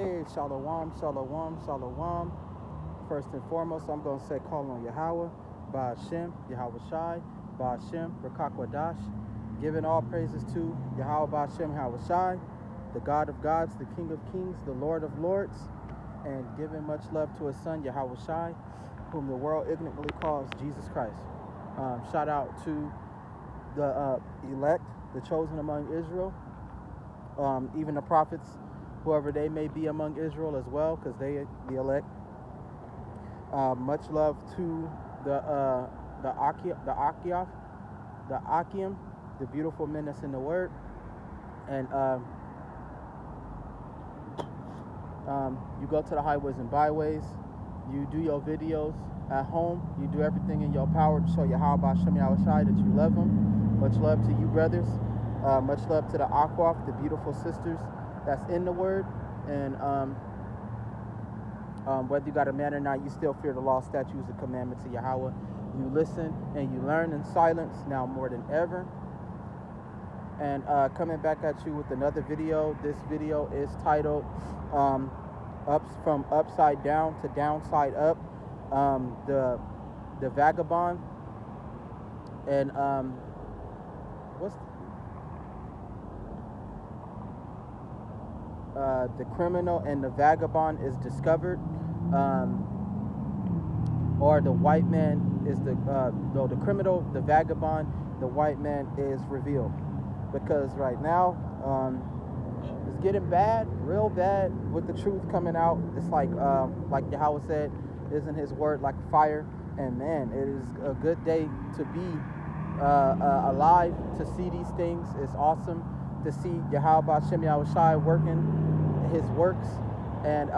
Hey, shalom, shalom, shalom. First and foremost, I'm going to say call on Yahweh, Ba'ashem, Yahweh Shai, Ba'ashem, Rakakwadash, giving all praises to Yahweh, Ba'ashem, Yahweh Shai, the God of gods, the King of kings, the Lord of lords, and giving much love to his son, Yahweh Shai, whom the world ignorantly calls Jesus Christ. Shout out to the elect, the chosen among Israel, even the prophets, whoever they may be among Israel as well, because they the elect. Much love to the Akim, the beautiful men that's in the word, and you go to the highways and byways, you do your videos at home, you do everything in your power to show Yahawas Ba'ashem Yahweh Shai that you love them. Much love to you, brothers. Much love to the Akwaf, the beautiful sisters that's in the word, and whether you got a man or not, you still fear the law, statutes, and commandments of Yahweh. You listen and you learn in silence now more than ever. And coming back at you with another video. This video is titled from upside down to downside up, the vagabond, and the criminal and the vagabond is discovered, or the white man is the criminal, the vagabond, the white man is revealed. Because right now, it's getting bad, real bad, with the truth coming out. It's like Yahweh said, isn't his word like fire? And man, it is a good day to be alive, to see these things. It's awesome to see Yahawas Ba'ashem Yahweh Shai working his works, and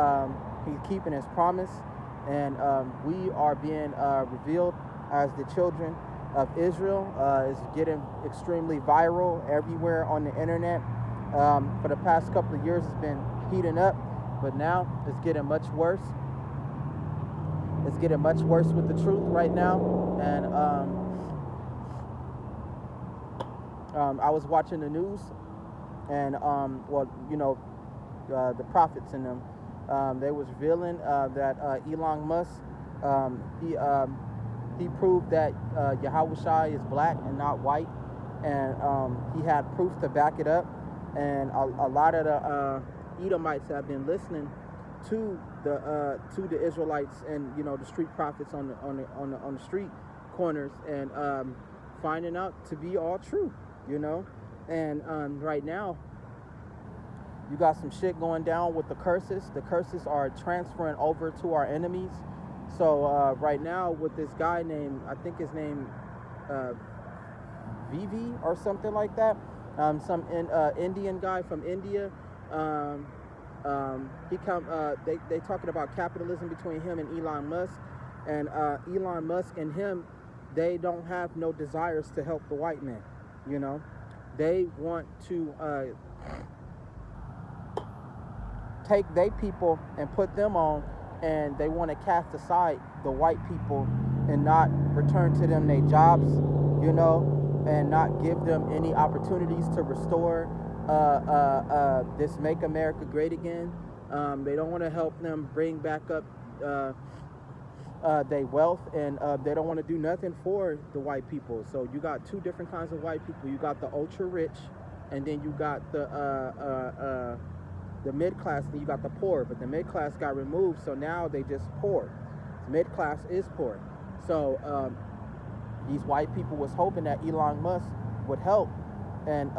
he's keeping his promise, and we are being revealed as the children of Israel. It's getting extremely viral everywhere on the internet. For the past couple of years, it's been heating up, but now it's getting much worse. It's getting much worse with the truth right now, and I was watching the news, and the prophets in them, they was revealing that Elon Musk, he proved that Yahawas Shai is black and not white, and he had proof to back it up. And a lot of the Edomites have been listening to the Israelites and the street prophets on the street corners, and finding out to be all true, and right now you got some shit going down with the curses. The curses are transferring over to our enemies. So right now with this guy named, I think his name Vivi or something like that, some Indian guy from India. They talking about capitalism between him and Elon Musk, and Elon Musk and him, they don't have no desires to help the white man. They want to take their people and put them on, and they want to cast aside the white people and not return to them their jobs, and not give them any opportunities to restore this Make America Great Again. They don't want to help them bring back up their wealth, and they don't want to do nothing for the white people. So you got two different kinds of white people. You got the ultra rich, and then you got the mid class, and you got the poor. But the mid class got removed, so now they just poor. Mid class is poor. So these white people was hoping that Elon Musk would help, and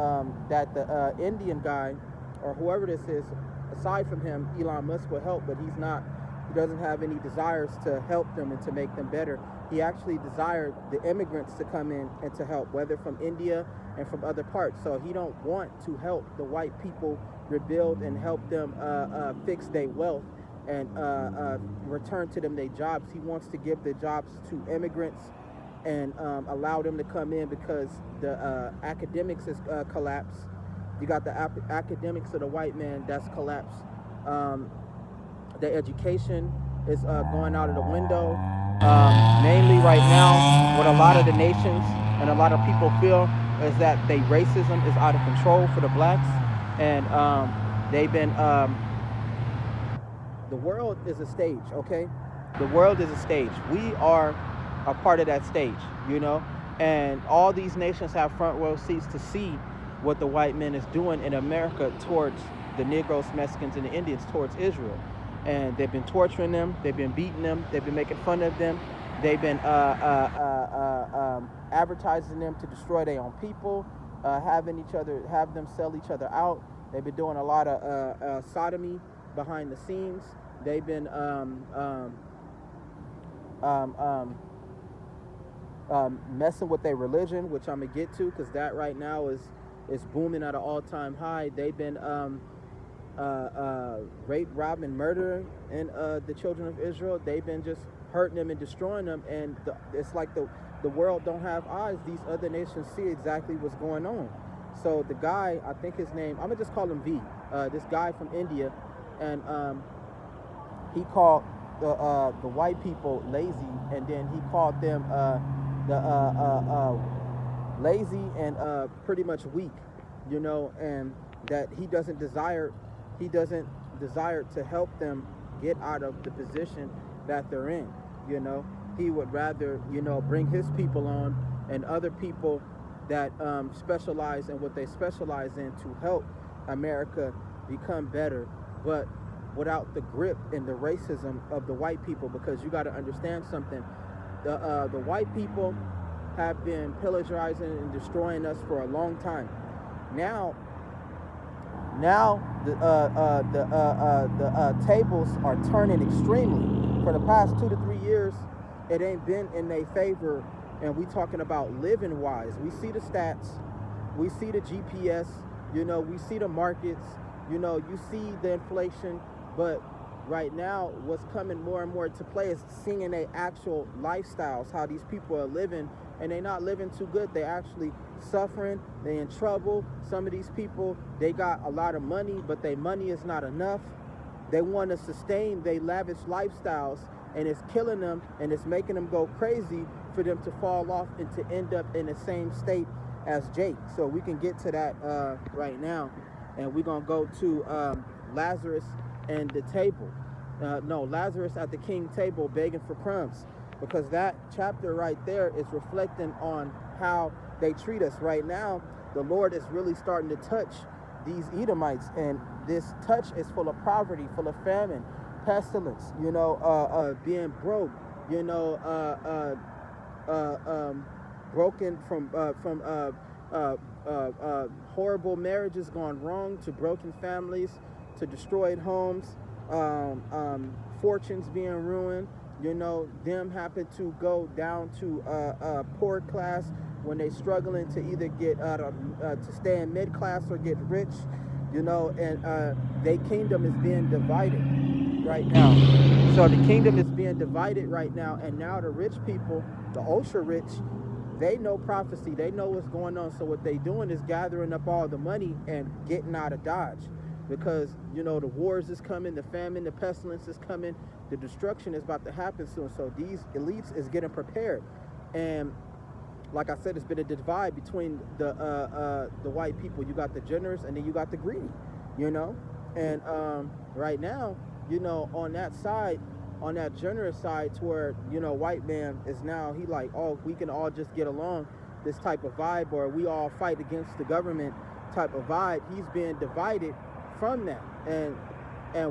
that the Indian guy or whoever this is, aside from him, Elon Musk would help, but he's not. He doesn't have any desires to help them and to make them better. He actually desired the immigrants to come in and to help, whether from India and from other parts. So he don't want to help the white people rebuild and help them fix their wealth and return to them their jobs. He wants to give the jobs to immigrants and allow them to come in, because the academics is collapsed. You got the academics of the white man that's collapsed. The education is going out of the window. Mainly right now, what a lot of the nations and a lot of people feel is that racism is out of control for the blacks, and they've been the world is a stage, okay? The world is a stage. We are a part of that stage, you know? And all these nations have front row seats to see what the white man is doing in America towards the Negroes, Mexicans, and the Indians, towards Israel. And they've been torturing them, they've been beating them, they've been making fun of them, they've been advertising them to destroy their own people, have them sell each other out. They've been doing a lot of sodomy behind the scenes. They've been messing with their religion, which I'm gonna get to, because that right now is booming at an all-time high. They've been rape, rob, and murder in the children of Israel. They've been just hurting them and destroying them, and it's like the world don't have eyes. These other nations see exactly what's going on. So the guy, I think his name, I'm gonna just call him V. This guy from India, and he called the white people lazy, and then he called them lazy and pretty much weak, you know, and that he doesn't desire to help them get out of the position that they're in, you know. He would rather, you know, bring his people on and other people that specialize in what they specialize in to help America become better, but without the grip and the racism of the white people. Because you got to understand something, the white people have been pillaging and destroying us for a long time. Now the tables are turning extremely. For the past 2 to 3 years, it ain't been in their favor. And we talking about living wise. We see the stats, we see the GPS, you know, we see the markets, you know, you see the inflation. But right now, what's coming more and more to play is seeing their actual lifestyles, how these people are living, and they're not living too good. They're actually suffering, they're in trouble. Some of these people, they got a lot of money, but their money is not enough. They want to sustain their lavish lifestyles, and it's killing them, and it's making them go crazy for them to fall off and to end up in the same state as Jake. So we can get to that right now, and we're going to go to Lazarus and the table. Lazarus at the king table begging for crumbs, because that chapter right there is reflecting on how they treat us. Right now, the Lord is really starting to touch these Edomites, and this touch is full of poverty, full of famine, pestilence, you know, being broke, you know, broken from horrible marriages gone wrong, to broken families, to destroyed homes, fortunes being ruined, you know, them happen to go down to poor class when they struggling to either get to stay in mid class or get rich, you know, and their kingdom is being divided right now. So the kingdom is being divided right now, and now the rich people, the ultra rich, they know prophecy, they know what's going on. So what they doing is gathering up all the money and getting out of Dodge, because, you know, the wars is coming, the famine, the pestilence is coming, the destruction is about to happen soon. So these elites is getting prepared, and like I said, it's been a divide between the white people. You got the generous, and then you got the greedy, you know. And right now, you know, on that side, on that generous side, to where, you know, white man is now, he like, oh, we can all just get along, this type of vibe, or we all fight against the government type of vibe. He's being divided from that. And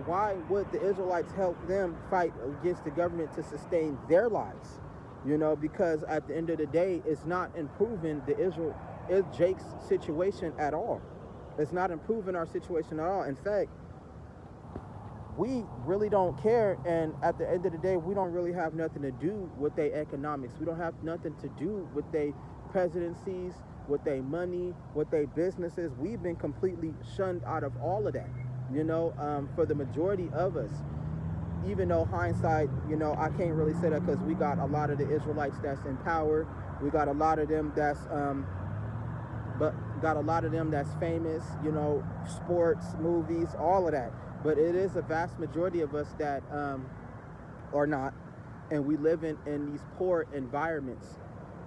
why would the Israelites help them fight against the government to sustain their lives? You know, because at the end of the day, it's not improving Jake's situation at all. It's not improving our situation at all. In fact, we really don't care, and at the end of the day, we don't really have nothing to do with their economics. We don't have nothing to do with their presidencies, with their money, with their businesses. We've been completely shunned out of all of that, you know, for the majority of us. Even though hindsight, you know, I can't really say that, because we got a lot of the Israelites that's in power. We got a lot of them that's famous, you know, sports, movies, all of that. But it is a vast majority of us that are not, and we live in these poor environments,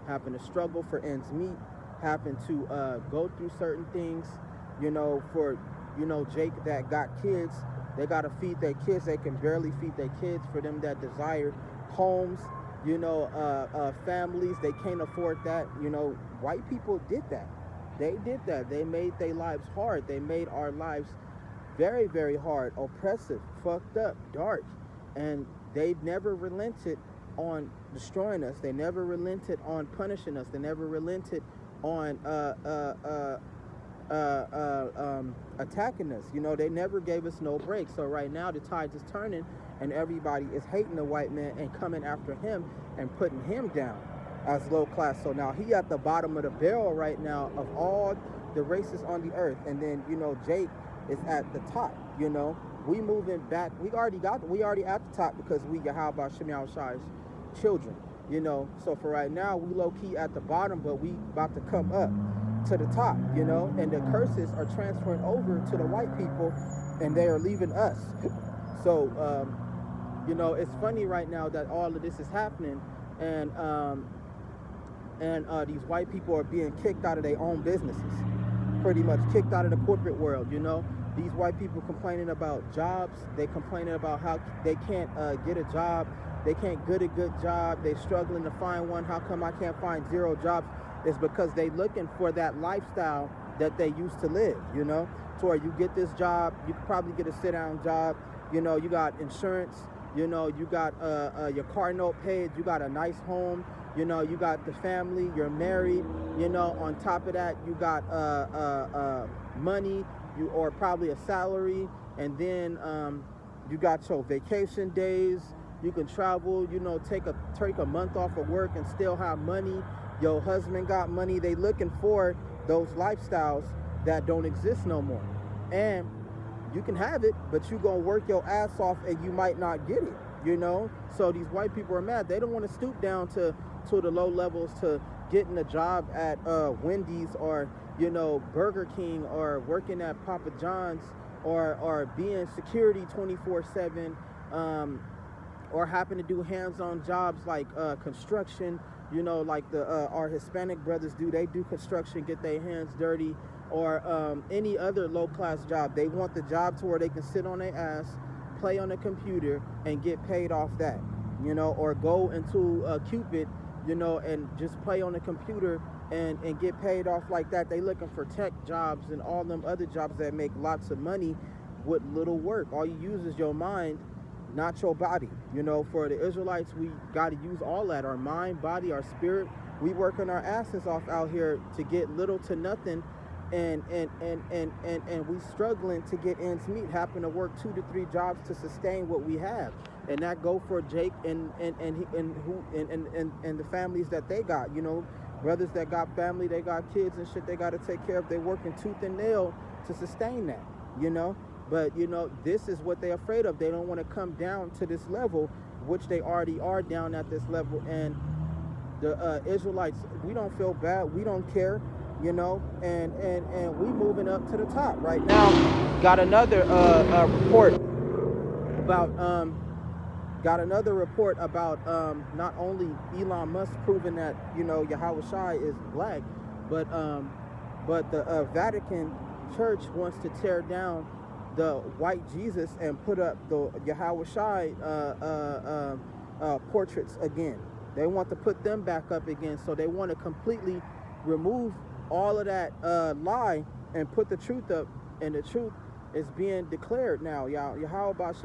happen to struggle for ends meet, happen to go through certain things, you know, for, you know, Jake that got kids, They got to feed their kids. They can barely feed their kids. For them that desire homes, families, they can't afford that. White people did that. They did that. They made their lives hard. They made our lives very, very hard, oppressive, fucked up, dark. And they never relented on destroying us. They never relented on punishing us. They never relented on attacking us. They never gave us no break. So right now the tide is turning, and everybody is hating the white man and coming after him and putting him down as low class. So now he at the bottom of the barrel right now of all the races on the earth. And then Jake is at the top. We moving back. We already at the top because we Yahawas Shai's children. So for right now we low key at the bottom, but we about to come up to the top. And the curses are transferring over to the white people, and they are leaving us. So it's funny right now that all of this is happening, and these white people are being kicked out of their own businesses, pretty much kicked out of the corporate world. These white people complaining about jobs. They complaining about how they can't get a job. They can't get a good job. They struggling to find one. How come I can't find 0 jobs? It's because they looking for that lifestyle that they used to live, To where you get this job, you could probably get a sit-down job. You got insurance. You got your car note paid. You got a nice home. You got the family. You're married. On top of that, you got money. Or probably a salary, and then you got your vacation days. You can travel, take a month off of work and still have money. Your husband got money. They looking for those lifestyles that don't exist no more. And you can have it, but you gonna work your ass off and you might not get it, So these white people are mad. They don't want to stoop down to the low levels to getting a job at Wendy's or Burger King, or working at Papa John's, or being security 24/7, or happen to do hands-on jobs like construction, like our Hispanic brothers do. They do construction, get their hands dirty, or any other low-class job. They want the job to where they can sit on their ass, play on a computer, and get paid off that, or go into Cupid, and just play on the computer and get paid off like that. They looking for tech jobs and all them other jobs that make lots of money with little work. All you use is your mind, not your body. For the Israelites, we got to use all that, our mind, body, our spirit. We working our asses off out here to get little to nothing, and we struggling to get ends meet, happen to work 2 to 3 jobs to sustain what we have. And that go for Jake and the families that they got, brothers that got family, they got kids and shit they got to take care of. They working tooth and nail to sustain that, But, this is what they're afraid of. They don't want to come down to this level, which they already are down at this level. And the Israelites, we don't feel bad. We don't care, and we moving up to the top right now. Got another report about not only Elon Musk proving that Yahawas is black, but the Vatican Church wants to tear down the white Jesus and put up the Yahawas portraits again. They want to put them back up again. So they want to completely remove all of that lie and put the truth up, and the truth is being declared now. Yahawas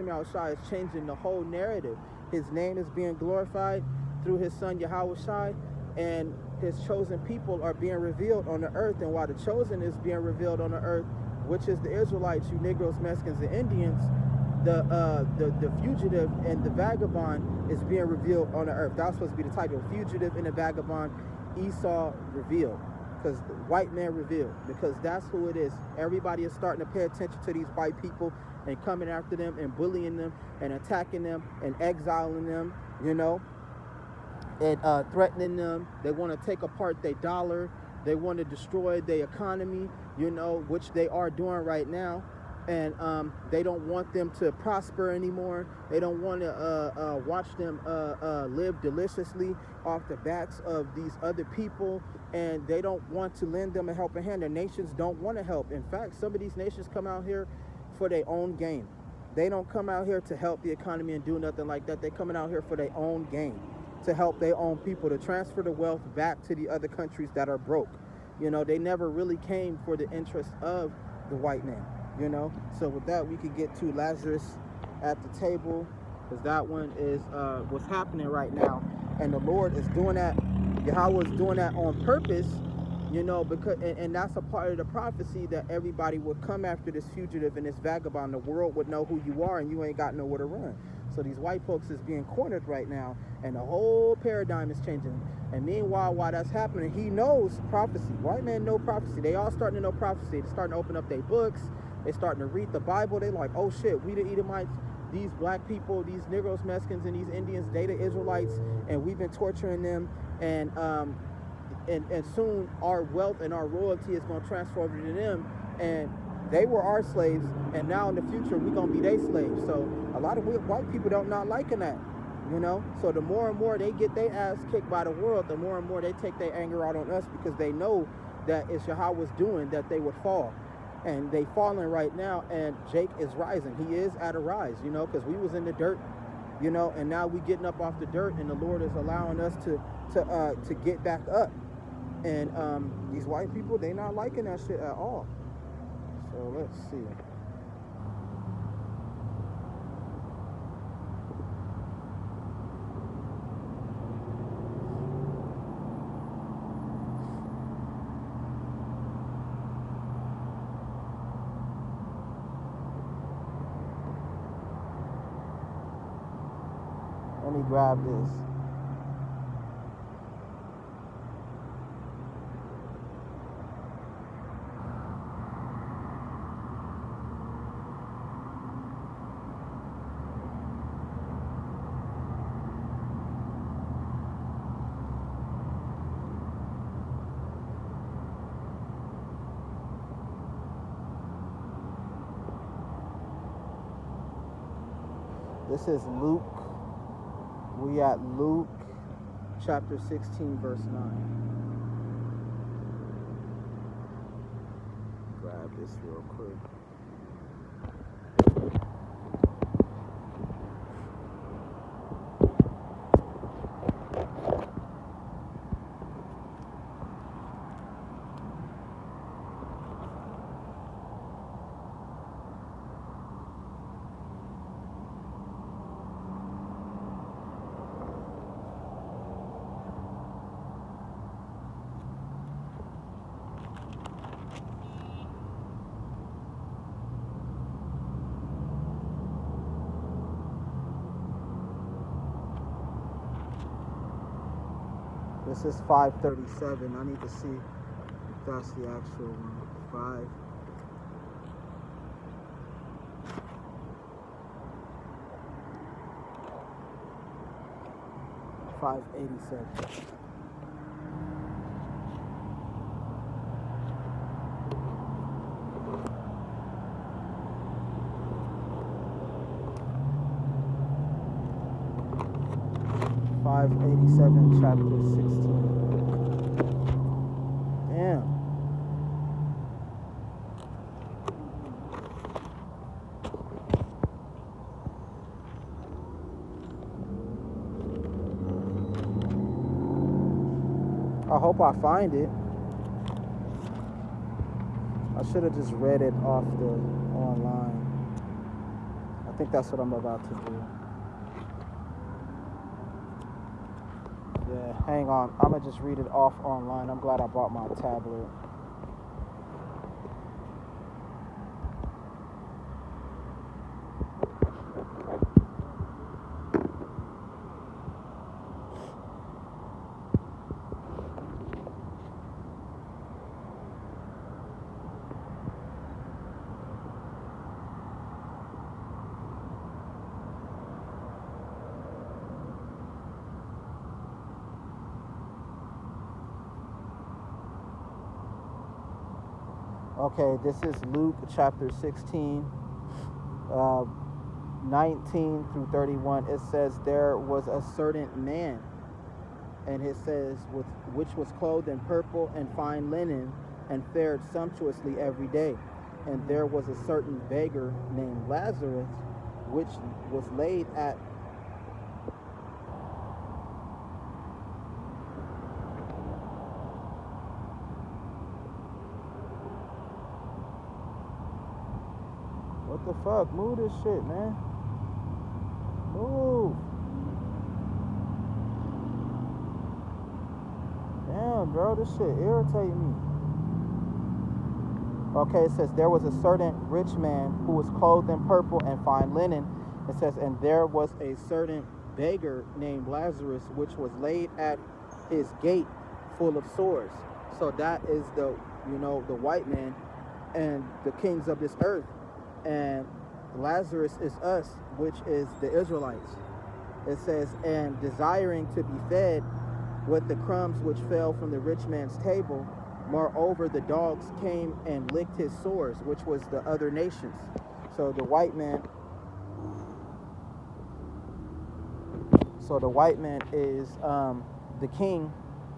is changing the whole narrative. His name is being glorified through his son Yahawas, and his chosen people are being revealed on the earth. And while the chosen is being revealed on the earth, which is the Israelites, you Negroes, Mexicans, and Indians, the fugitive and the vagabond is being revealed on the earth. That's supposed to be the title: Fugitive and the Vagabond, Esau revealed. Because the white man revealed, because that's who it is. Everybody is starting to pay attention to these white people and coming after them and bullying them and attacking them and exiling them, and threatening them. They want to take apart their dollar. They want to destroy their economy, which they are doing right now. And they don't want them to prosper anymore. They don't want to watch them live deliciously off the backs of these other people, and they don't want to lend them a helping hand. The nations don't want to help. In fact, some of these nations come out here for their own gain. They don't come out here to help the economy and do nothing like that. They coming out here for their own gain, to help their own people, to transfer the wealth back to the other countries that are broke. They never really came for the interest of the white man. So with that, we could get to Lazarus at the table, because that one is what's happening right now. And the Lord is doing that. Yahawas doing that on purpose, because and that's a part of the prophecy, that everybody would come after this fugitive and this vagabond. The world would know who you are, and you ain't got nowhere to run. So these white folks is being cornered right now, and the whole paradigm is changing. And meanwhile, while that's happening, he knows prophecy. White men know prophecy. They all starting to know prophecy. They're starting to open up their books. They're starting to read the Bible. They like, oh shit, we the Edomites, these black people, these Negroes, Mexicans, and these Indians, they the Israelites, and we've been torturing them. And soon our wealth and our royalty is going to transfer over to them, and they were our slaves, and now in the future we're going to be their slaves. So a lot of white people don't not liking that, so the more and more they get their ass kicked by the world, the more and more they take their anger out on us, because they know that it's Yahawa's doing that they would fall. And they falling right now, and Jake is rising. He is at a rise, because we was in the dirt, and now we getting up off the dirt, and the Lord is allowing us to get back up. And these white people, they not liking that shit at all. So let's see. Let me grab this. This is Luke. We at Luke chapter 16, verse 9. Grab this real quick. This is 537. I need to see if that's the actual one. 587. Chapter 16. Damn. I hope I find it. I should have just read it off the online. I think that's what I'm about to do. Yeah, hang on. I'm going to just read it off online. I'm glad I brought my tablet. Okay, this is Luke chapter 16, 19 through 31. It says, there was a certain man, and it says, which was clothed in purple and fine linen, and fared sumptuously every day. And there was a certain beggar named Lazarus, which was laid at what the fuck? Move this shit, man. Move. Damn, bro, this shit irritate me. Okay, it says, there was a certain rich man who was clothed in purple and fine linen. It says, and there was a certain beggar named Lazarus, which was laid at his gate full of sores. So that is the, the white man and the kings of this earth. And Lazarus is us, which is the Israelites. It says, and desiring to be fed with the crumbs which fell from the rich man's table, moreover the dogs came and licked his sores, which was the other nations. So the white man is the king.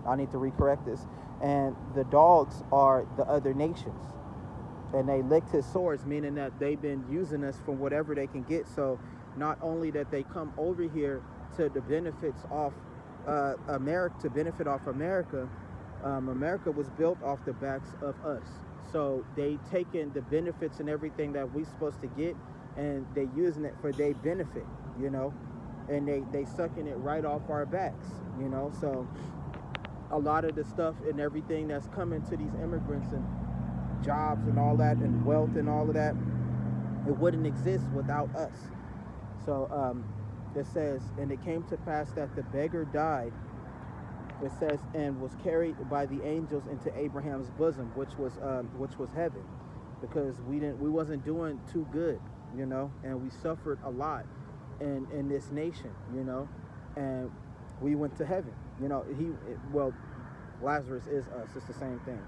I need to recorrect this. And the dogs are the other nations. And they licked his sores, meaning that they've been using us from whatever they can get. So not only that they come over here to the benefits of America, to benefit off America, America was built off the backs of us. So they taken the benefits and everything that we supposed to get, and they using it for their benefit, and they sucking it right off our backs, So a lot of the stuff and everything that's coming to these immigrants and jobs and all that and wealth and all of that, it wouldn't exist without us. So it says, and it came to pass that the beggar died, it says, and was carried by the angels into Abraham's bosom, which was heaven, because we wasn't doing too good, and we suffered a lot in this nation, and we went to heaven. Lazarus is us. It's the same thing.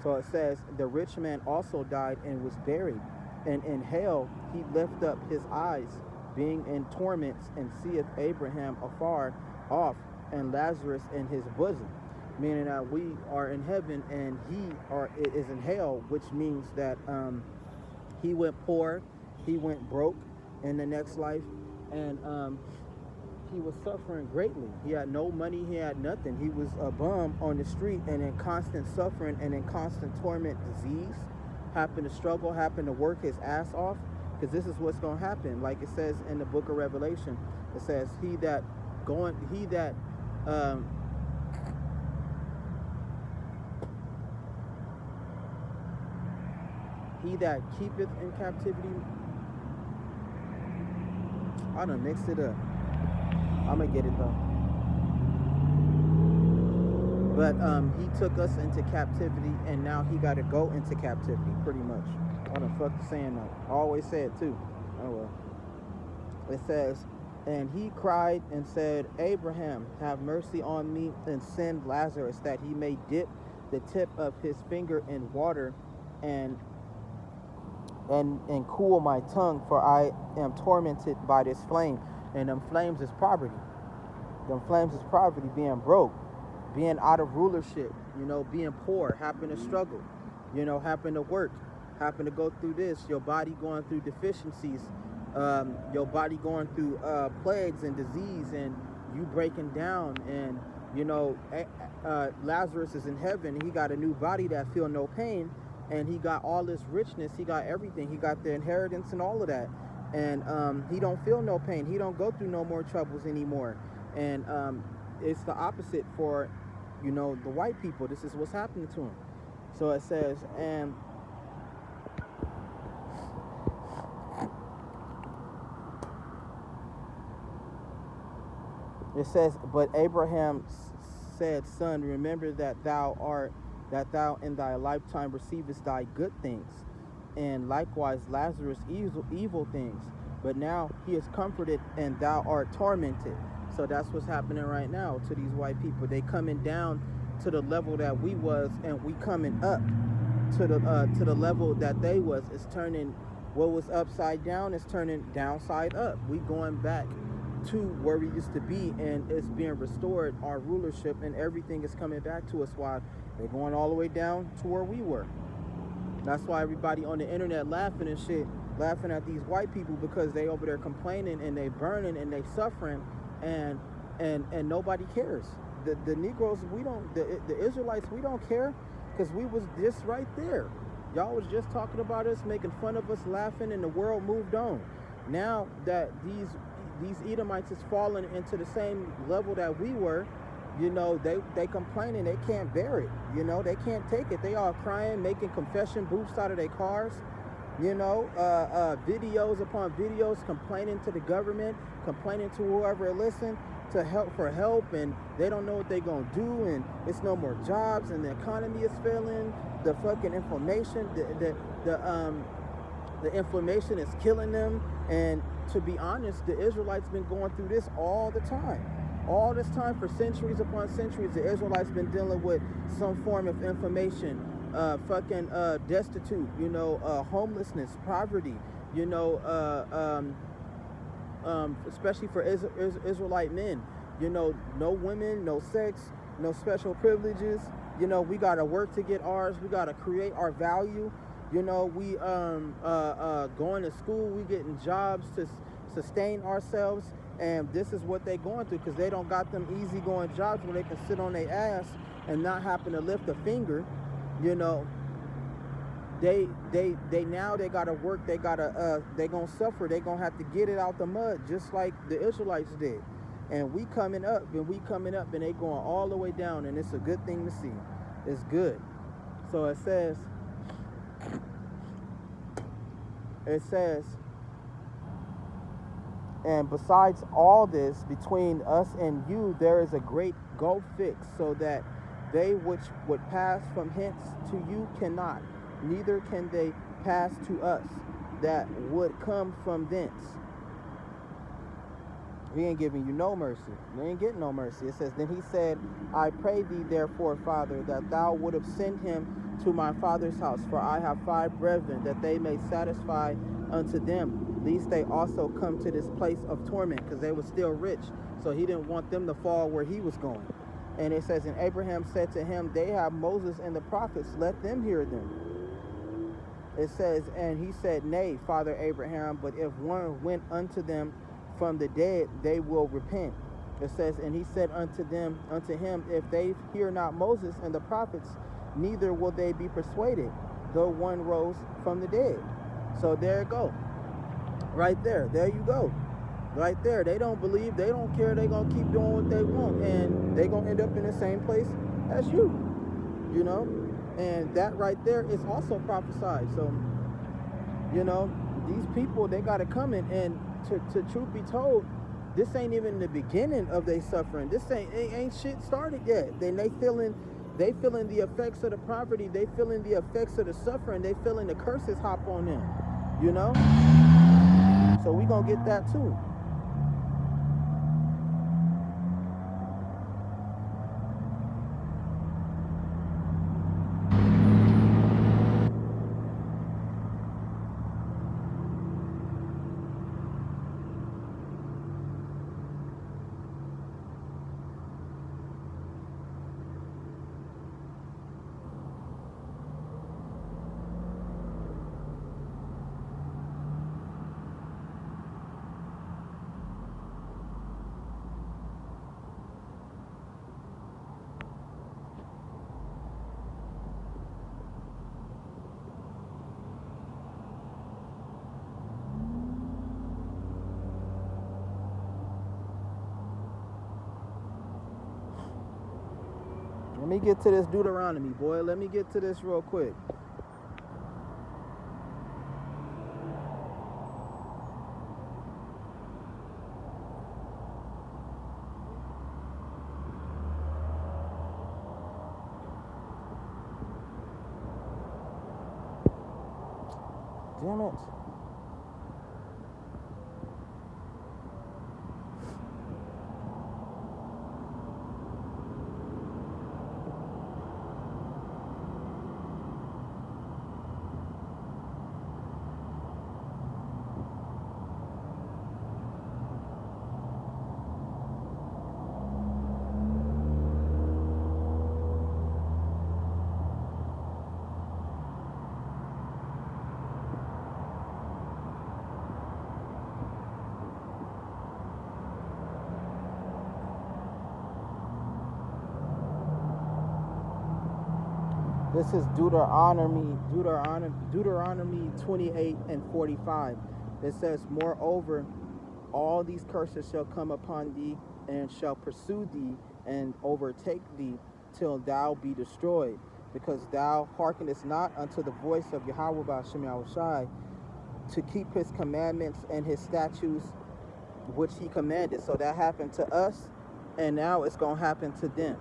So it says, the rich man also died and was buried, and in hell he lift up his eyes, being in torments, and seeth Abraham afar off, and Lazarus in his bosom. Meaning that we are in heaven and he is in hell, which means that he went poor, he went broke in the next life, and he was suffering greatly. He had no money, he had nothing. He was a bum on the street and in constant suffering and in constant torment, disease. Happened to struggle, happened to work his ass off, because this is what's going to happen. Like it says in the book of Revelation, it says, he that keepeth in captivity. I done mixed it up. I'm gonna get it though. But he took us into captivity, and now he got to go into captivity, pretty much. I done fucked the saying up. I always say it too. Oh well. It says, and he cried and said, Abraham, have mercy on me, and send Lazarus, that he may dip the tip of his finger in water and cool my tongue, for I am tormented by this flame. And them flames is poverty. Them flames is poverty, being broke, being out of rulership, being poor, having to struggle, having to work, having to go through this, your body going through deficiencies, your body going through plagues and disease, and you breaking down. And Lazarus is in heaven. He got a new body that feel no pain, and he got all this richness. He got everything. He got the inheritance and all of that, and he don't feel no pain. He don't go through no more troubles anymore. And it's the opposite for the white people. This is what's happening to them. So it says, and it says, but Abraham said, Son, remember that thou in thy lifetime receivest thy good things, and likewise Lazarus evil things. But now he is comforted, and thou art tormented. So that's what's happening right now to these white people. They coming down to the level that we was, and we coming up to the level that they was. It's turning what was upside down is turning downside up. We going back to where we used to be, and it's being restored. Our rulership and everything is coming back to us, while they're going all the way down to where we were. That's why everybody on the internet laughing and shit, laughing at these white people, because they over there complaining and they burning and they suffering, and nobody cares. The Negroes, we don't, the Israelites, we don't care, because we was just right there. Y'all was just talking about us, making fun of us, laughing, and the world moved on. Now that these Edomites is falling into the same level that we were, you know, they complaining, they can't bear it, you know, they can't take it. They all crying, making confession booths out of their cars, you know, videos upon videos, complaining to the government, complaining to whoever listen to help, and they don't know what they're gonna do, and it's no more jobs, and the economy is failing, the fucking inflammation, the inflammation is killing them. And to be honest, the Israelites been going through this all the time. All this time, for centuries upon centuries, the Israelites been dealing with some form of inflammation, destitute, you know, homelessness, poverty, you know, especially for Israelite men, you know, no women, no sex, no special privileges. You know, we gotta work to get ours. We gotta create our value. You know, we going to school, we getting jobs to sustain ourselves, and this is what they going through, because they don't got them easy going jobs where they can sit on their ass and not happen to lift a finger. You know, they now they gotta work, they gonna suffer, they gonna have to get it out the mud, just like the Israelites did. And we coming up, and they going all the way down, and it's a good thing to see. It's good. So it says, and besides all this, between us and you there is a great gulf fixed, so that they which would pass from hence to you cannot, neither can they pass to us that would come from thence. We ain't giving you no mercy. We ain't getting no mercy. It says, then he said, I pray thee therefore, Father, that thou wouldst send him to my father's house, for I have 5 brethren, that they may satisfy unto them, lest they also come to this place of torment, because they were still rich. So he didn't want them to fall where he was going. And it says, and Abraham said to him, they have Moses and the prophets, let them hear them. It says, and he said, nay, Father Abraham, but if one went unto them from the dead, they will repent. It says, and he said unto him, if they hear not Moses and the prophets, neither will they be persuaded, though one rose from the dead. So there it go. Right there. There you go. Right there. They don't believe, they don't care, they gonna keep doing what they want, and they gonna end up in the same place as you. You know? And that right there is also prophesied. So, you know, these people, they gotta come in, and to truth be told, this ain't even the beginning of their suffering. This ain't shit started yet. Then they feeling the effects of the poverty, they feeling the effects of the suffering, they feeling the curses hop on them, you know? So we gonna get that too. Let me get to this Deuteronomy, boy. Let me get to this real quick. Damn it. This is Deuteronomy 28 and 45. It says, moreover, all these curses shall come upon thee, and shall pursue thee, and overtake thee, till thou be destroyed, because thou hearkenest not unto the voice of Yahweh B'Shem Yahushai, to keep his commandments and his statutes, which he commanded. So that happened to us, and now it's going to happen to them.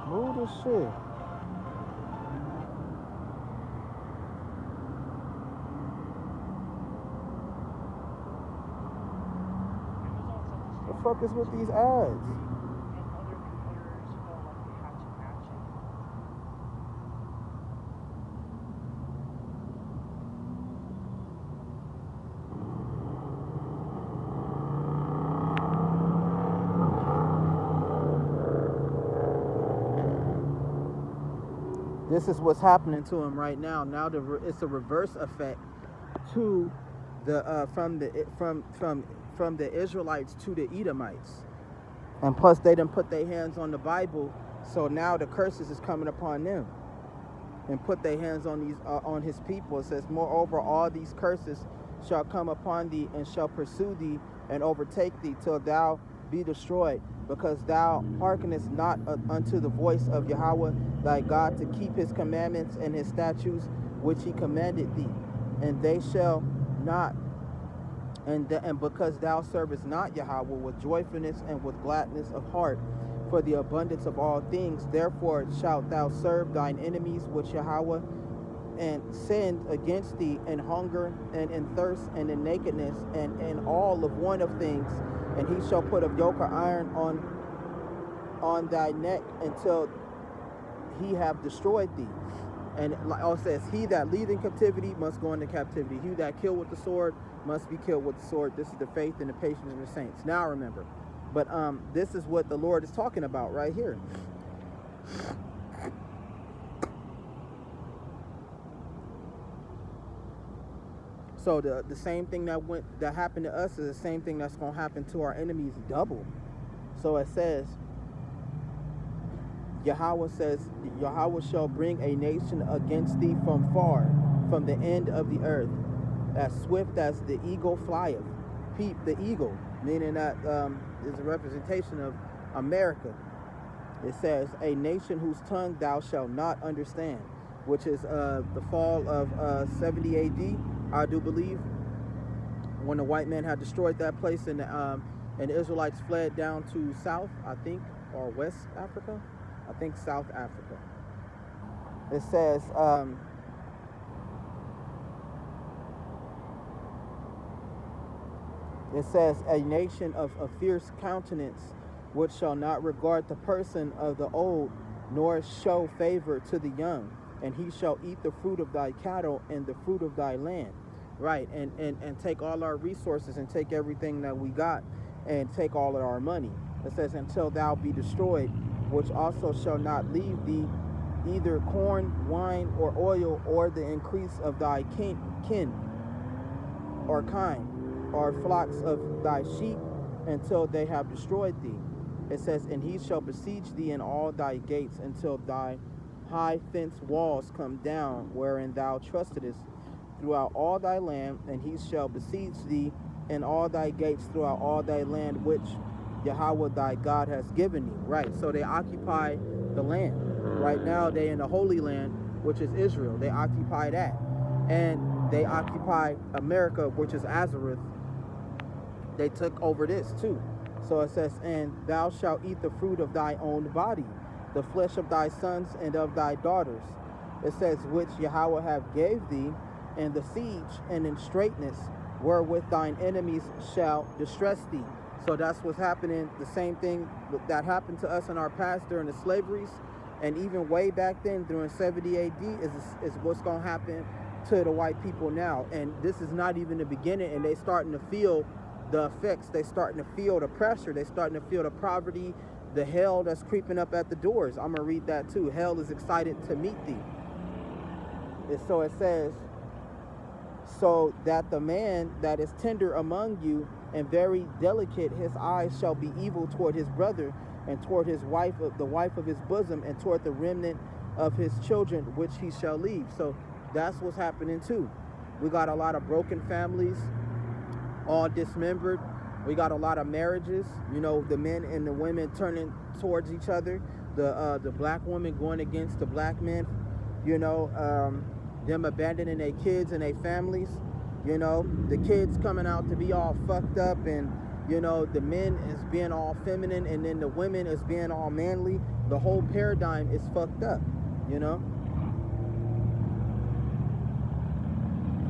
Move this shit. The fuck is with these ads? This is what's happening to him right now. Now it's a reverse effect to the from the Israelites to the Edomites, and plus they didn't put their hands on the Bible, so now the curses is coming upon them, and put their hands on these on his people. It says, moreover, all these curses shall come upon thee, and shall pursue thee, and overtake thee, till thou be destroyed, because thou hearkenest not unto the voice of Yahweh thy God, to keep his commandments and his statutes which he commanded thee. And they shall not, and because thou servest not Yahweh with joyfulness and with gladness of heart, for the abundance of all things, therefore shalt thou serve thine enemies which Yahweh and sinned against thee in hunger and in thirst and in nakedness and in all of want of things. And he shall put a yoke of iron on thy neck until he have destroyed thee. And like it says, he that lead in captivity must go into captivity. He that kill with the sword must be killed with the sword. This is the faith and the patience of the saints. Now remember. But this is what the Lord is talking about right here. So the same thing that happened to us is the same thing that's going to happen to our enemies double. So it says, Yahweh says, Yahweh shall bring a nation against thee from far, from the end of the earth, as swift as the eagle flieth. Peep the eagle, meaning that is a representation of America. It says, a nation whose tongue thou shalt not understand, which is the fall of 70 AD, I do believe, when the white man had destroyed that place, and the Israelites fled down to South, I think, or West Africa. I think South Africa. It says, a nation of a fierce countenance, which shall not regard the person of the old, nor show favor to the young, and he shall eat the fruit of thy cattle and the fruit of thy land. Right, and take all our resources, and take everything that we got, and take all of our money. It says, until thou be destroyed, which also shall not leave thee either corn, wine, or oil, or the increase of thy kin, or kind, or flocks of thy sheep, until they have destroyed thee. It says, and he shall besiege thee in all thy gates, until thy high fenced walls come down, wherein thou trustedest, throughout all thy land, and he shall besiege thee in all thy gates throughout all thy land, which Yahweh thy God has given thee. Right, so they occupy the land. Right now they in the Holy Land, which is Israel. They occupy that. And they occupy America, which is Azareth. They took over this too. So it says, and thou shalt eat the fruit of thy own body, the flesh of thy sons and of thy daughters. It says, which Yahweh have gave thee, and the siege and in straitness, wherewith thine enemies shall distress thee. So that's what's happening. The same thing that happened to us in our past during the slaveries, and even way back then during 70 AD is what's going to happen to the white people now. And this is not even the beginning, and they starting to feel the effects. They starting to feel the pressure. They starting to feel the poverty the hell that's creeping up at the doors. I'm going to read that too. Hell is excited to meet thee. So it says, so that the man that is tender among you and very delicate, his eyes shall be evil toward his brother, and toward his wife, the wife of his bosom, and toward the remnant of his children, which he shall leave. So that's what's happening too. We got a lot of broken families, all dismembered. We got a lot of marriages, you know, the men and the women turning towards each other, the black woman going against the black men, you know, them abandoning their kids and their families, you know, the kids coming out to be all fucked up, and, you know, the men is being all feminine, and then the women is being all manly. The whole paradigm is fucked up, you know.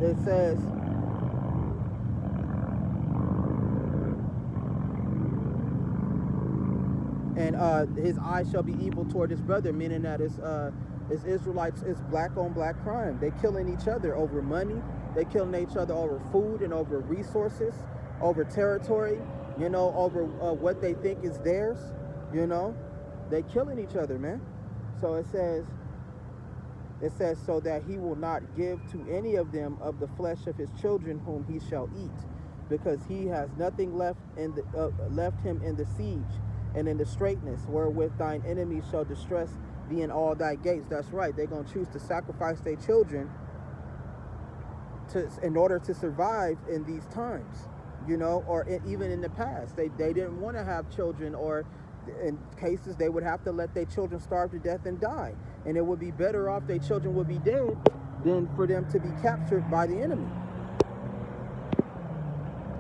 It says, and his eyes shall be evil toward his brother, meaning that it's Israelites, it's black on black crime. They killing each other over money. They killing each other over food and over resources, over territory, you know, over what they think is theirs, you know. They killing each other, man. So it says, so that he will not give to any of them of the flesh of his children whom he shall eat, because he has nothing left in the left him in the siege and in the straitness, wherewith thine enemies shall distress thee in all thy gates. That's right. They're gonna choose to sacrifice their children in order to survive in these times, you know, or even in the past. They didn't want to have children, or in cases they would have to let their children starve to death and die. And it would be better off their children would be dead than for them to be captured by the enemy.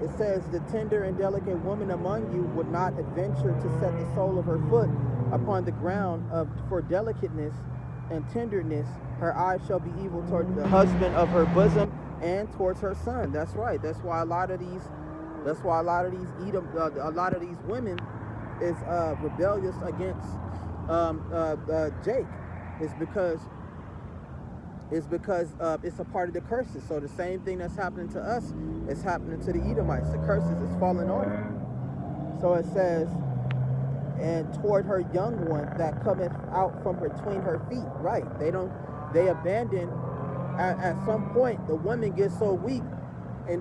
It says, the tender and delicate woman among you would not adventure to set the sole of her foot upon the ground for delicateness and tenderness. Her eyes shall be evil toward the husband of her bosom and towards her son. That's right. That's why a lot of these women is rebellious against Jake. It's because it's a part of the curses. So the same thing that's happening to us is happening to the Edomites. The curses is falling on them. So it says, and toward her young one that cometh out from between her feet. Right. They abandon at some point. The woman gets so weak,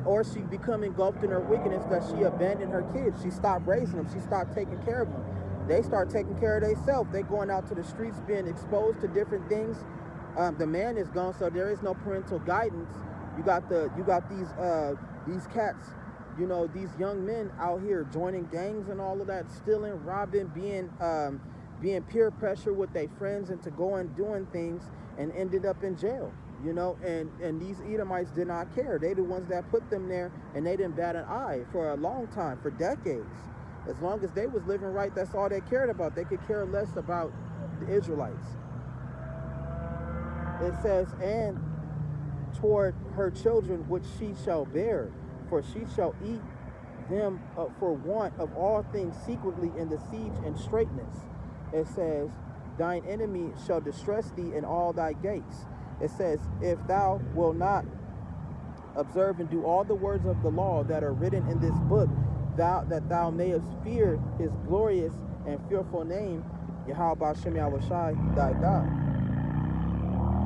or she become engulfed in her wickedness, that she abandoned her kids. She stopped raising them. She stopped taking care of them. They start taking care of themselves. They going out to the streets, being exposed to different things. The man is gone, so there is no parental guidance. You got these cats, you know, these young men out here joining gangs and all of that, stealing, robbing, being peer pressure with their friends into going doing things, and ended up in jail, you know. And these Edomites did not care. They the ones that put them there, and they didn't bat an eye for a long time, for decades. As long as they was living right, that's all they cared about. They could care less about the Israelites. It says, and toward her children which she shall bear, for she shall eat them for want of all things secretly in the siege and straitness. It says, thine enemy shall distress thee in all thy gates. It says, if thou wilt not observe and do all the words of the law that are written in this book, that thou mayest fear his glorious and fearful name, Yahawas thy God.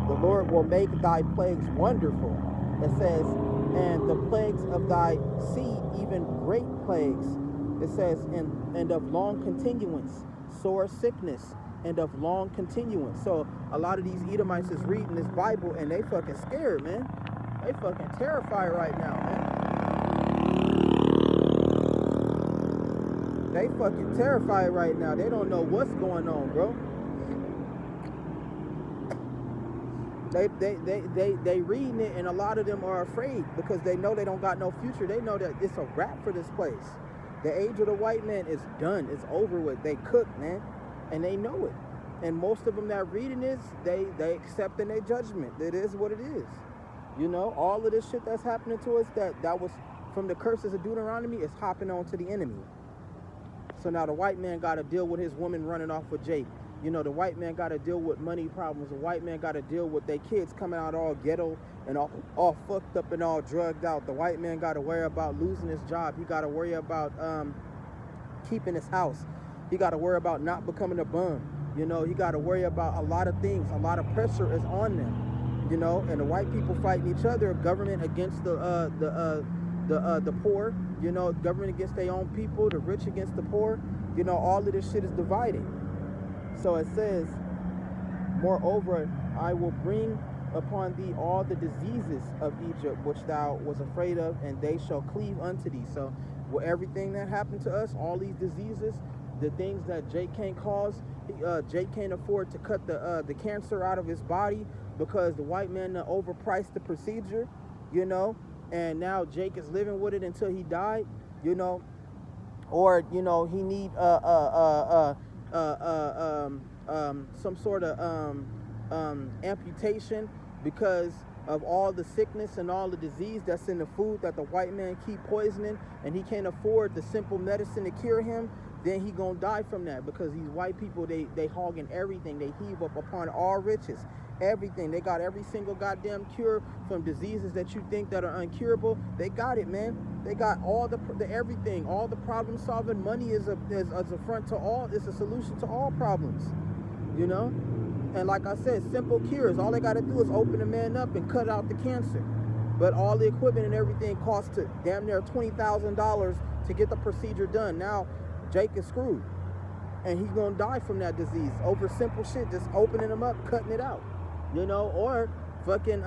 The Lord will make thy plagues wonderful. It says, and the plagues of thy seed, even great plagues. It says, and of long continuance, sore sickness, and of long continuance. So a lot of these Edomites is reading this Bible, and they fucking scared, man. They fucking terrified right now, man. They fucking terrified right now. They don't know what's going on, bro. They reading it, and a lot of them are afraid because they know they don't got no future. They know that it's a wrap for this place. The age of the white man is done. It's over with. They cooked, man, and they know it. And most of them that reading this, they accept in their judgment. It is what it is. You know, all of this shit that's happening to us that was from the curses of Deuteronomy is hopping on to the enemy. So now the white man got to deal with his woman running off with Jake. You know, the white man got to deal with money problems. The white man got to deal with their kids coming out all ghetto and all fucked up and all drugged out. The white man got to worry about losing his job. He got to worry about keeping his house. He got to worry about not becoming a bum. You know, he got to worry about a lot of things. A lot of pressure is on them. You know, and the white people fighting each other, government against the poor. You know, government against their own people, the rich against the poor. You know, all of this shit is divided. So it says, moreover, I will bring upon thee all the diseases of Egypt, which thou was afraid of, and they shall cleave unto thee. So, well, everything that happened to us, all these diseases, the things that Jake can't cause, Jake can't afford to cut the cancer out of his body because the white man overpriced the procedure, you know, and now Jake is living with it until he died, you know, or you know he need some sort of amputation because of all the sickness and all the disease that's in the food that the white man keep poisoning, and he can't afford the simple medicine to cure him. Then he gonna die from that, because these white people, they hogging everything. They heave up upon all riches, everything. They got every single goddamn cure from diseases that you think that are uncurable. They got it, man. They got all the everything, all the problem solving. Money is a front to all. It's a solution to all problems, you know. And like I said, simple cures. All they got to do is open a man up and cut out the cancer. But all the equipment and everything costs to damn near $20,000 to get the procedure done. Now Jake is screwed, and he's gonna die from that disease over simple shit, just opening him up, cutting it out, you know, or fucking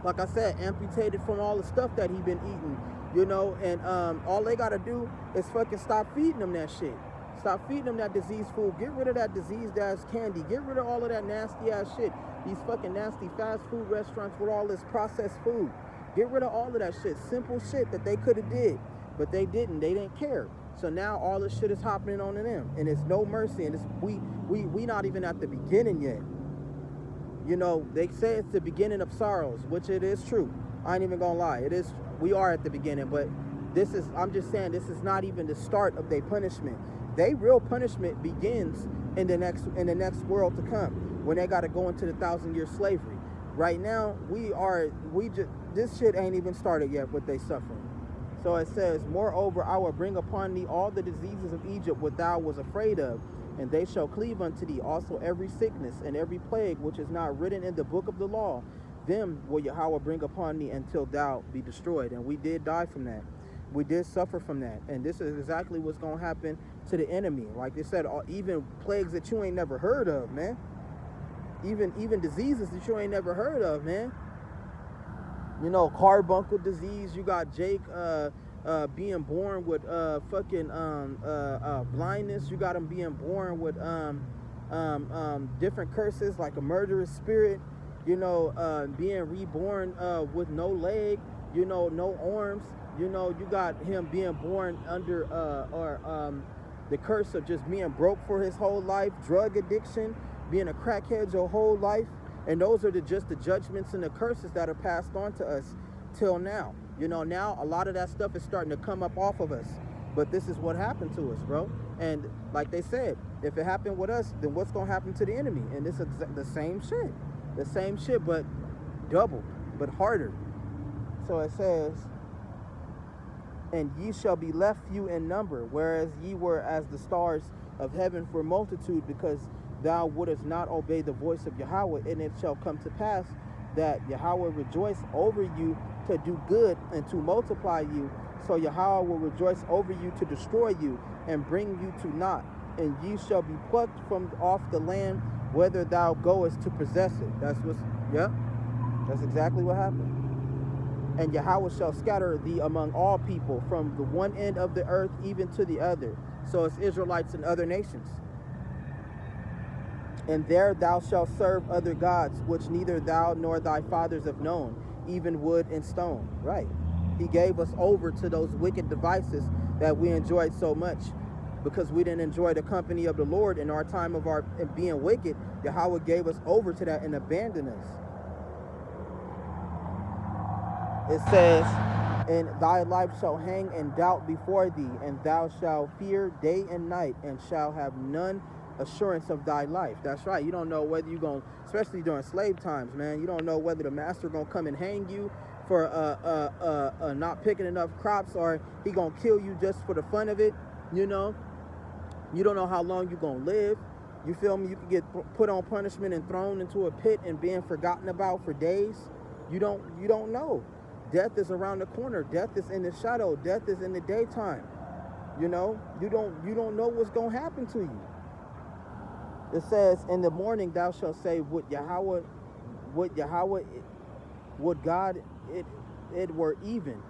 like I said, amputated from all the stuff that he been eating, you know. And all they gotta do is fucking stop feeding him that shit. Stop feeding them that disease food. Get rid of that diseased ass candy. Get rid of all of that nasty ass shit. These fucking nasty fast food restaurants with all this processed food. Get rid of all of that shit. Simple shit that they could have did, but they didn't. They didn't care. So now all this shit is happening on them, and it's no mercy. And it's we not even at the beginning yet. You know, they say it's the beginning of sorrows, which it is true. I ain't even gonna lie. It is. We are at the beginning, but this is. I'm just saying, this is not even the start of their punishment. Their real punishment begins in the next world to come, when they got to go into the 1,000-year slavery. Right now, this shit ain't even started yet, what they suffering. So it says, moreover, I will bring upon thee all the diseases of Egypt, which thou was afraid of, and they shall cleave unto thee. Also every sickness and every plague which is not written in the book of the law, them will Yahweh bring upon thee until thou be destroyed. And we did die from that. We did suffer from that. And this is exactly what's going to happen to the enemy. Like they said, even plagues that you ain't never heard of, man. Even diseases that you ain't never heard of, man. You know, carbuncle disease. You got Jake being born with fucking blindness. You got him being born with different curses, like a murderous spirit. You know, being reborn with no leg. You know, no arms. You know, you got him being born under the curse of just being broke for his whole life, drug addiction, being a crackhead your whole life. And those are just the judgments and the curses that are passed on to us till now. You know, now a lot of that stuff is starting to come up off of us. But this is what happened to us, bro. And like they said, if it happened with us, then what's going to happen to the enemy? And it's the same shit. The same shit, but double, but harder. So it says, and ye shall be left few in number, whereas ye were as the stars of heaven for multitude, because thou wouldest not obey the voice of Yahweh. And it shall come to pass that Yahweh rejoice over you to do good and to multiply you. So Yahweh will rejoice over you to destroy you and bring you to naught. And ye shall be plucked from off the land whither thou goest to possess it. That's exactly what happened. And Yahweh shall scatter thee among all people, from the one end of the earth even to the other. So it's Israelites and other nations. And there thou shalt serve other gods, which neither thou nor thy fathers have known, even wood and stone. Right. He gave us over to those wicked devices that we enjoyed so much, because we didn't enjoy the company of the Lord in our time of our being wicked. Yahweh gave us over to that and abandoned us. It says, and thy life shall hang in doubt before thee, and thou shalt fear day and night, and shall have none assurance of thy life. That's right. You don't know whether you're going, especially during slave times, man. You don't know whether the master going to come and hang you for not picking enough crops, or he going to kill you just for the fun of it, you know. You don't know how long you're going to live. You feel me? You can get put on punishment and thrown into a pit and being forgotten about for days. You don't know. Death is around the corner. Death is in the shadow. Death is in the daytime. You know, you don't know what's going to happen to you. It says, in the morning thou shalt say, would God it were even.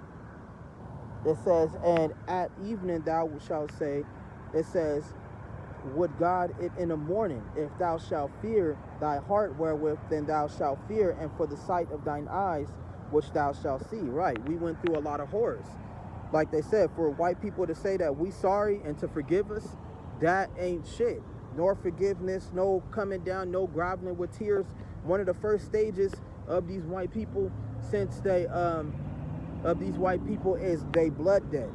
It says, and at evening thou shalt say, it says, would God it in the morning, if thou shalt fear thy heart wherewith, then thou shalt fear, and for the sight of thine eyes, which thou shalt see. Right, we went through a lot of horrors. Like they said, for white people to say that we sorry and to forgive us, that ain't shit. Nor forgiveness, no coming down, no groveling with tears. One of the first stages of these white people, since they is they blood debt.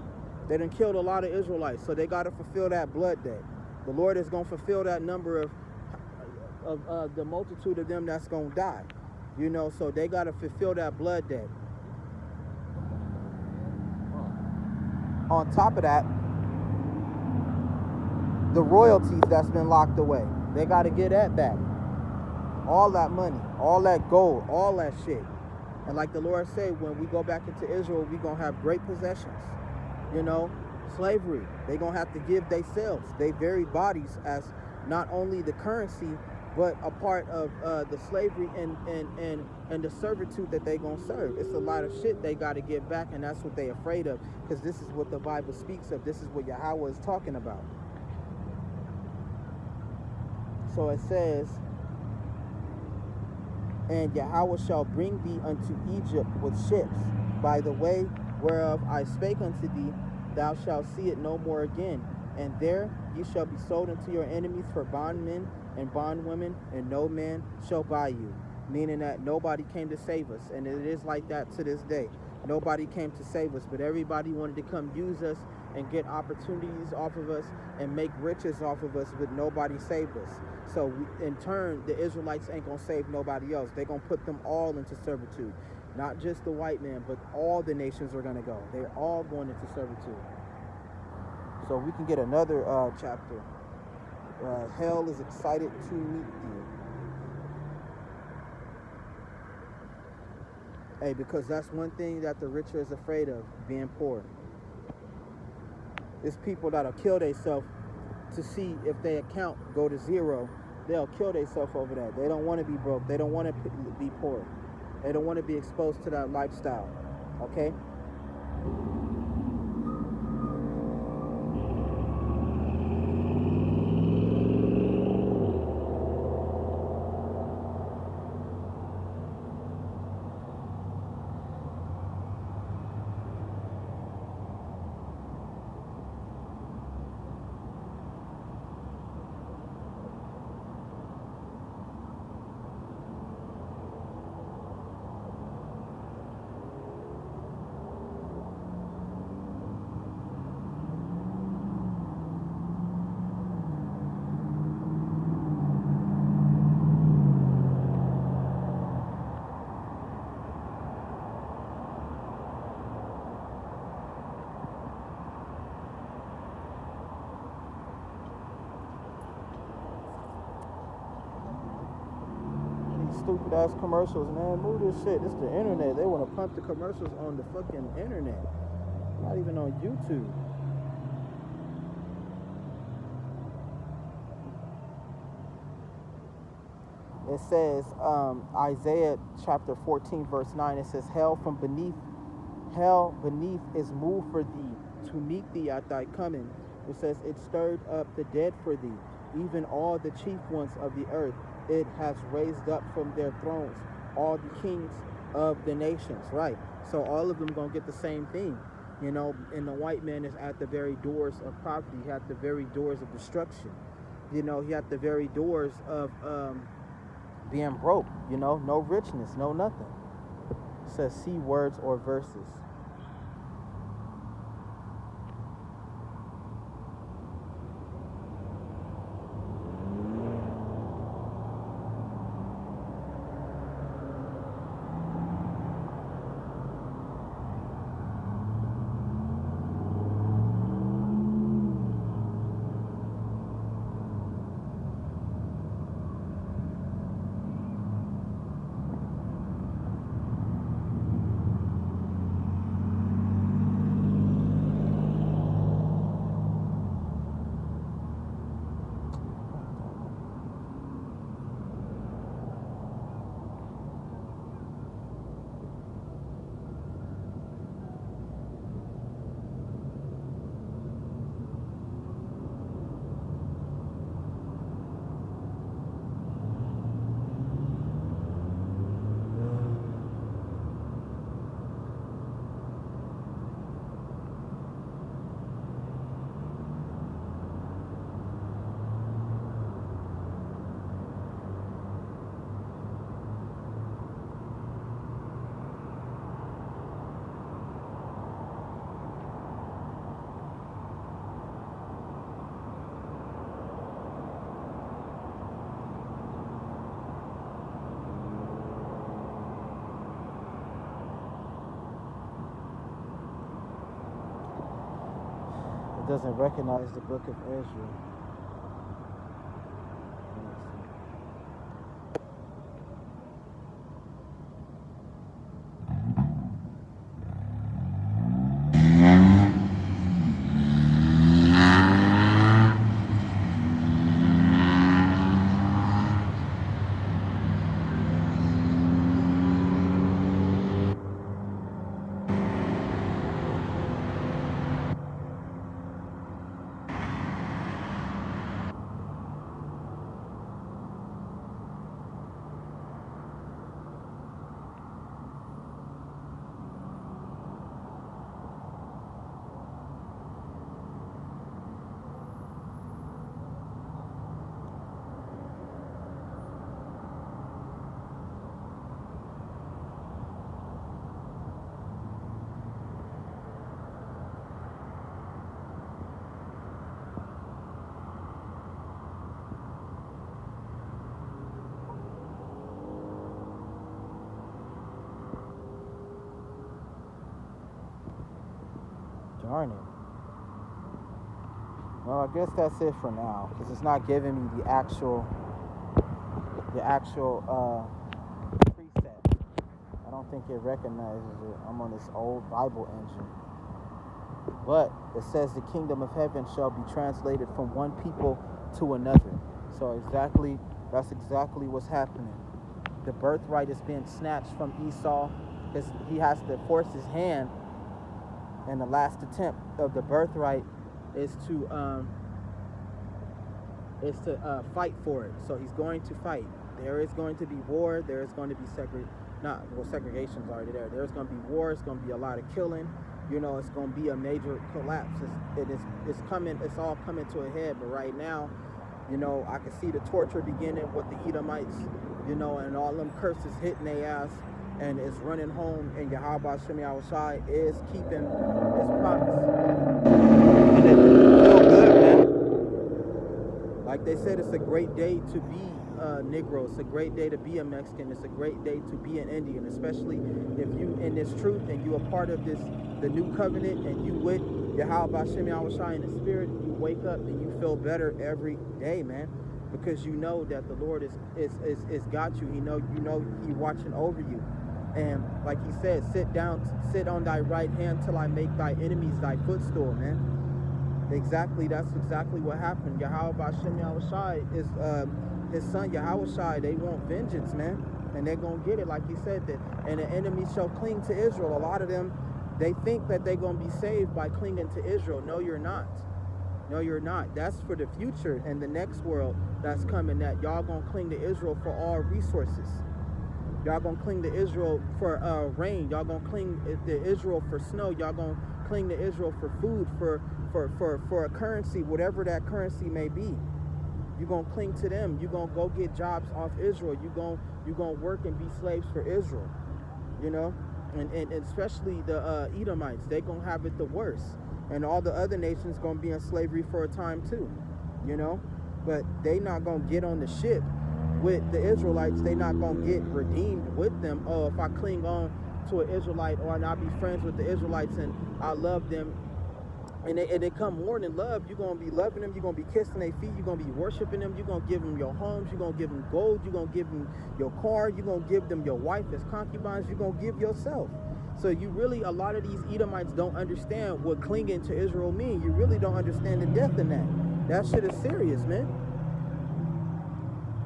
They done killed a lot of Israelites, so they got to fulfill that blood debt. The Lord is going to fulfill that number of the multitude of them that's going to die. You know, so they got to fulfill that blood debt. On top of that, the royalties that's been locked away, they got to get that back. All that money, all that gold, all that shit. And like the Lord said, when we go back into Israel, we're going to have great possessions. You know, slavery, they're going to have to give themselves, their very bodies, as not only the currency, but a part of the slavery and the servitude that they're going to serve. It's a lot of shit they got to give back, and that's what they're afraid of, because this is what the Bible speaks of. This is what Yahawas is talking about. So it says, and Yahawas shall bring thee unto Egypt with ships, by the way whereof I spake unto thee, thou shalt see it no more again. And there ye shall be sold unto your enemies for bondmen and bondwomen, and no man shall buy you. Meaning that nobody came to save us, and it is like that to this day. Nobody came to save us, but everybody wanted to come use us and get opportunities off of us and make riches off of us, but nobody saved us. So in turn, the Israelites ain't going to save nobody else. They're going to put them all into servitude. Not just the white man, but all the nations are going to go. They're all going into servitude. So we can get another chapter. Hell is excited to meet thee. Hey, because that's one thing that the rich is afraid of, being poor. It's people that'll kill themselves to see if their account go to zero. They'll kill themselves over that. They don't want to be broke. They don't want to be poor. They don't want to be exposed to that lifestyle. Okay? Stupid ass commercials, man. Move this shit. This is the internet. They want to pump the commercials on the fucking internet, not even on YouTube. It says, Isaiah chapter 14 verse 9, it says, hell beneath is moved for thee, to meet thee at thy coming. It says, it stirred up the dead for thee, even all the chief ones of the earth. It has raised up from their thrones all the kings of the nations. Right. So all of them gonna get the same thing. You know, and the white man is at the very doors of poverty. He at the very doors of destruction. You know, he at the very doors of being broke. You know, no richness, no nothing. It says, see words or verses. doesn't recognize the book of Ezra. Darn it. Well, I guess that's it for now, because it's not giving me the actual precept. I don't think it recognizes it. I'm on this old Bible engine. But it says the kingdom of heaven shall be translated from one people to another. So that's exactly what's happening. The birthright is being snatched from Esau, because he has to force his hand. And the last attempt of the birthright is to fight for it. So he's going to fight. There is going to be war. There is going to be segregation's already there. There's going to be war. It's going to be a lot of killing. You know, it's going to be a major collapse. It's coming. It's all coming to a head. But right now, you know, I can see the torture beginning with the Edomites. You know, and all them curses hitting their ass. And is running home, and Yahawas is keeping his promise. And it feels good, man. Like they said, it's a great day to be a Negro. It's a great day to be a Mexican. It's a great day to be an Indian, especially if you in this truth and you are part of the new covenant, and you with Yahawas in the spirit. You wake up and you feel better every day, man, because you know that the Lord is got you. You know He watching over you. And like he said, sit on thy right hand till I make thy enemies thy footstool, man. That's exactly what happened. Yahawas is his son Yahawas. They want vengeance, man. And they're gonna get it, like he said, that and the enemy shall cling to Israel. A lot of them, they think that they're gonna be saved by clinging to Israel. No, you're not. No, you're not. That's for the future and the next world that's coming, that y'all gonna cling to Israel for all resources. Y'all gonna cling to Israel for rain. Y'all gonna cling to Israel for snow. Y'all gonna cling to Israel for food, for a currency, whatever that currency may be. You gonna cling to them. You gonna go get jobs off Israel. You gonna work and be slaves for Israel. You know, and especially the Edomites, they gonna have it the worst. And all the other nations gonna be in slavery for a time too. You know, but they not gonna get on the ship with the Israelites. They not gonna get redeemed with them. Oh, if I cling on to an Israelite, or I'll be friends with the Israelites and I love them, and they come more than love, you're gonna be loving them, you're gonna be kissing their feet, you're gonna be worshiping them, you're gonna give them your homes, you're gonna give them gold, you're gonna give them your car, you're gonna give them your wife as concubines, you're gonna give yourself. So you really, a lot of these Edomites don't understand what clinging to Israel mean. You really don't understand the depth in that. That shit is serious, man.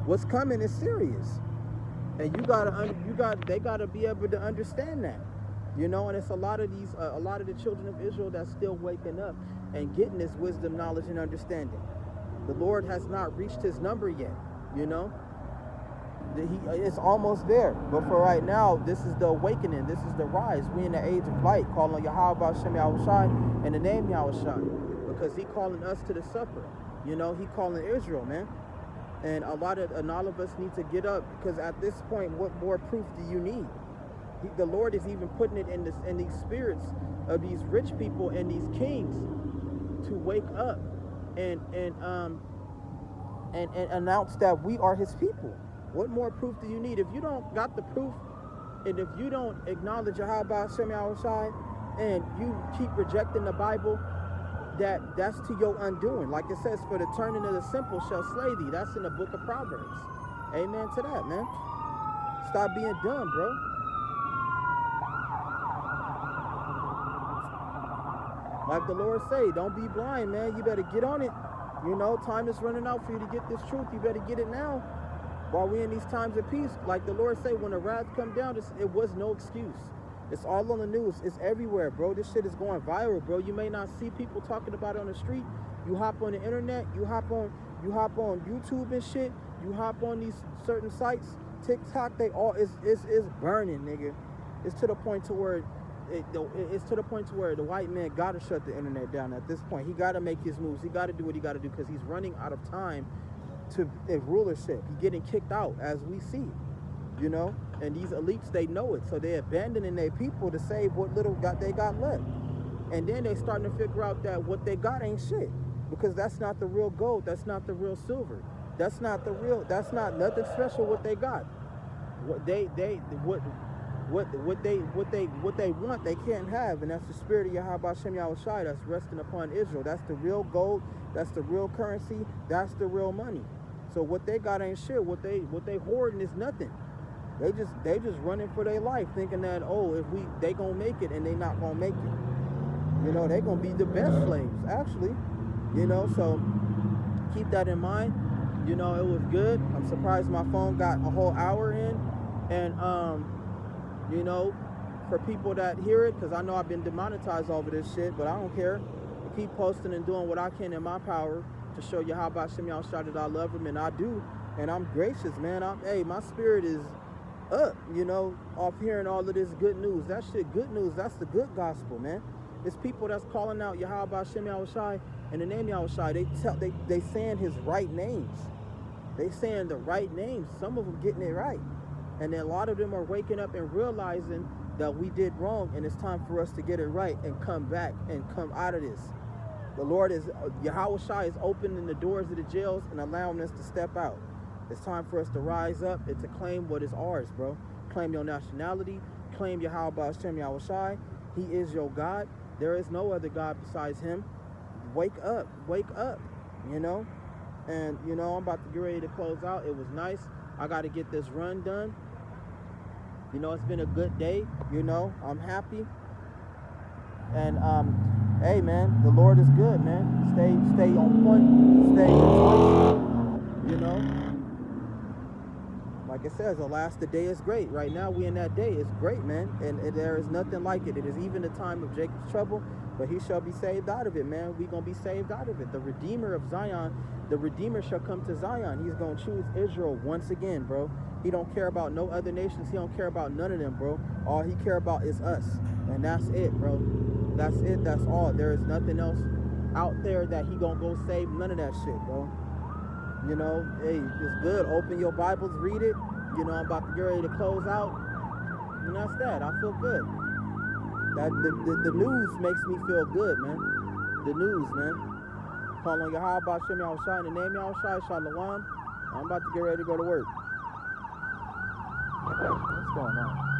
What's coming is serious, and they gotta be able to understand that, you know. And it's a lot of the children of Israel that's still waking up and getting this wisdom, knowledge, and understanding. The Lord has not reached His number yet, you know. It's almost there, but for right now, this is the awakening. This is the rise. We in the age of light, calling on Yahweh Shem Yahushai in the name Yahushai, because He calling us to the supper. You know, He calling Israel, man. And all of us need to get up, because at this point, what more proof do you need? The Lord is even putting it in these spirits of these rich people and these kings to wake up and announce that we are His people. What more proof do you need? If you don't got the proof, and if you don't acknowledge Yahawas Shem Yahushai, and you keep rejecting the Bible, that's to your undoing. Like it says, for the turning of the simple shall slay thee. That's in the book of Proverbs. Amen to that, man. Stop being dumb, bro. Like the Lord say, don't be blind, man. You better get on it. You know, time is running out for you to get this truth. You better get it now. While we in these times of peace, like the Lord say, when the wrath come down, it was no excuse. It's all on the news. It's everywhere, bro. This shit is going viral, bro. You may not see people talking about it on the street. You hop on the internet. You hop on YouTube and shit. You hop on these certain sites. TikTok, they all is burning, nigga. It's to the point to where the white man gotta shut the internet down at this point. He gotta make his moves. He gotta do what he gotta do because he's running out of time to rulership. He's getting kicked out, as we see, you know. And these elites, they know it, so they're abandoning their people to save what little they got left. And then they starting to figure out that what they got ain't shit, because that's not the real gold. That's not the real silver. That's not nothing special. What they got, what they want, they can't have, and that's the spirit of Yahawas that's resting upon Israel. That's the real gold. That's the real currency. That's the real money. So what they got ain't shit. What they hoarding is nothing. They just running for their life, thinking that, oh, they gonna make it, and they not gonna make it. You know, they gonna be the best slaves, actually. You know, so keep that in mind. You know, it was good. I'm surprised my phone got a whole hour in, and you know, for people that hear it, because I know I've been demonetized over this shit, but I don't care. I keep posting and doing what I can in my power to show you how about Shem Yahawashi that I love him, and I do, and I'm gracious, man. Hey, my spirit is up, you know, off hearing all of this good news. That shit, good news. That's the good gospel, man. It's people that's calling out Yahawashi Shem Yahawashi and the name Yahawashi. They saying his right names. They saying the right names. Some of them getting it right. And then a lot of them are waking up and realizing that we did wrong, and it's time for us to get it right and come back and come out of this. The Lord is, Yahawashi is opening the doors of the jails and allowing us to step out. It's time for us to rise up and to claim what is ours, bro. Claim your nationality. Claim Yahawashi Shem Yahawashi. He is your God. There is no other God besides him. Wake up, you know? And, you know, I'm about to get ready to close out. It was nice. I got to get this run done. You know, it's been a good day. You know, I'm happy. And, hey, man, the Lord is good, man. Stay on point. Stay in choice. You know? Like it says, the day is great. Right now, we in that day. It's great, man. And there is nothing like it. It is even the time of Jacob's trouble, but he shall be saved out of it, man. We going to be saved out of it. The Redeemer of Zion, the Redeemer shall come to Zion. He's going to choose Israel once again, bro. He don't care about no other nations. He don't care about none of them, bro. All he care about is us. And that's it, bro. That's it. That's all. There is nothing else out there that he going to go save. None of that shit, bro. You know, hey, it's good. Open your Bibles, read it. You know, I'm about to get ready to close out. And that's that. I feel good. That the news makes me feel good, man. The news, man. Call on Yahawashi Shem Yahawashi in the name Yahawashi Shalom. I'm about to get ready to go to work. What's going on?